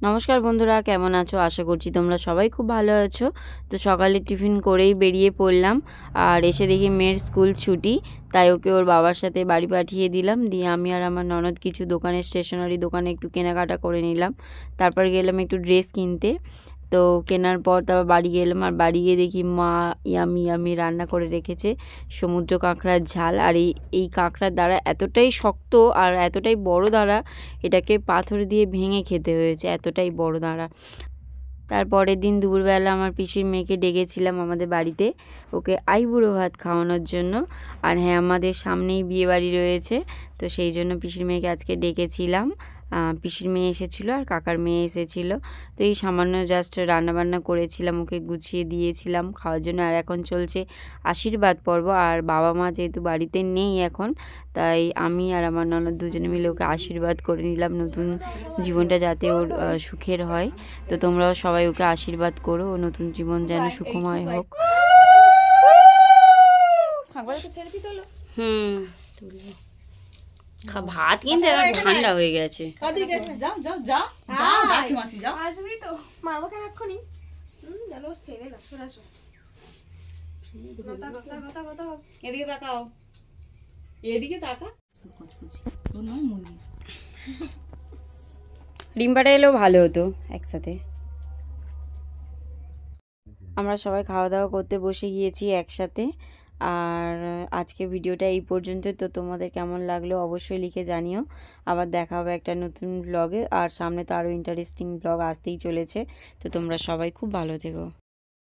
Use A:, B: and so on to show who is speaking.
A: নমস্কার বন্ধুরা, কেমন আছো? আশা করছি তোমরা সবাই খুব ভালো আছো। তো সকালে টিফিন করেই বেরিয়ে পড়লাম, আর এসে দেখি মেয়ের স্কুল ছুটি, তাই ওকে ওর বাবার সাথে বাড়ি পাঠিয়ে দিলাম। দিয়ে আমি আর আমার ননদ কিছু দোকানে, স্টেশনারি দোকানে একটু কেনাকাটা করে নিলাম। তারপর গেলাম একটু ড্রেস কিনতে। তো কেনার পর তারপর বাড়ি গেলাম, আর বাড়ি গিয়ে দেখি মা ইয়ামি ইয়ামি রান্না করে রেখেছে সমুদ্র কাঁকড়ার ঝাল। আর এই কাঁকড়ার দ্বারা এতটাই শক্ত আর এতটাই বড় দ্বারা এটাকে পাথর দিয়ে ভেঙে খেতে হয়েছে, এতটাই বড় দাঁড়া। তারপরের দিন দুপুরবেলা আমার পিসির মেয়েকে ডেকেছিলাম আমাদের বাড়িতে, ওকে আইবুড়ো ভাত খাওয়ানোর জন্য। আর হ্যাঁ, আমাদের সামনেই বিয়ে বাড়ি রয়েছে, তো সেই জন্য পিসির মেয়েকে আজকে ডেকেছিলাম। পিসির মেয়ে এসেছিলো আর কাকার মেয়ে এসেছিলো। তো এই সামান্য জাস্ট রান্নাবান্না করেছিলাম, ওকে গুছিয়ে দিয়েছিলাম খাওয়ার জন্য। আর এখন চলছে আশীর্বাদ পর্ব। আর বাবা মা যেহেতু বাড়িতে নেই এখন, তাই আমি আর আমার ননদ দুজনে মিলে ওকে আশীর্বাদ করে নিলাম, নতুন জীবনটা যাতে ওর সুখের হয়। তো তোমরাও সবাই ওকে আশীর্বাদ করো, ও নতুন জীবন যেন সুখময় হোক। ভাত কিন্তু এবার ঠান্ডা হয়ে গেছে। ডিমবাটা এলেও ভালো হতো একসাথে। আমরা সবাই খাওয়া দাওয়া করতে বসে গিয়েছি একসাথে। আর আজকে ভিডিওটা এই পর্যন্ত। তো তোমাদের কেমন লাগলো অবশ্যই লিখে জানিও। আবার দেখা হবে একটা নতুন ব্লগে, আর সামনে তো আরও ইন্টারেস্টিং ব্লগ আসতেই চলেছে। তো তোমরা সবাই খুব ভালো থেকো।